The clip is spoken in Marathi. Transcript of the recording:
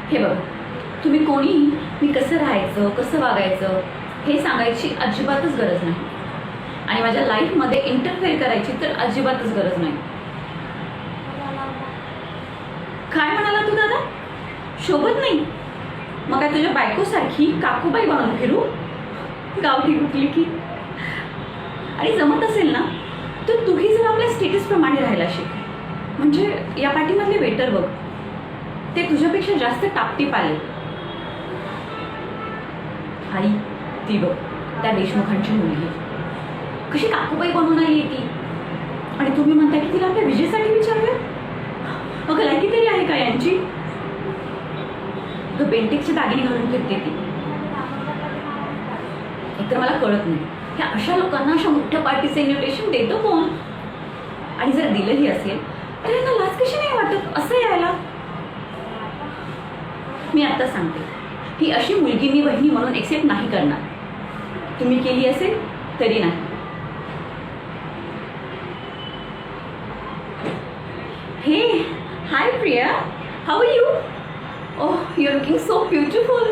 हे बघ, तुम्ही कोणीही मी कसं राहायचं कसं वागायचं हे सांगायची अजिबातच गरज नाही आणि माझ्या लाईफमध्ये इंटरफेअर करायची तर अजिबातच गरज नाही. काय म्हणाला तू दादा? शोभत नाही? मग काय तुझ्या बायकोसारखी काकूबाई बनवून फिरू गावठी गुटली की? आणि जमत असेल ना तर तूही जर आपल्या स्टेटसप्रमाणे राहायला शिक. म्हणजे या पाठीमधले वेटर बघ, ते तुझ्यापेक्षा जास्त टापटीप आले. आई ती बघ, त्या देशमुखांची मुलगी कशी काकूबाई बनवून आली ती. आणि तुम्ही म्हणता की तिला आपल्या विजयसाठी विचारूया? मग लायकी तरी आहे का यांची? बेंटेक्सचे दागिने घालून फिरते ती. एकतर मला कळत नाही की अशा लोकांना अशा मोठ्या पार्टीचं इन्व्हिटेशन देतो कोण? आणि जर दिलंही असेल तर यांना लाज कशी नाही वाटत असं यायला? मी आता सांगते, ही अशी मुलगी मी बहिणी म्हणून एक्सेप्ट नाही करणार. तुम्ही केली असेल तरी नाही. Hey hi Priya, how are you? Oh, you're looking so beautiful.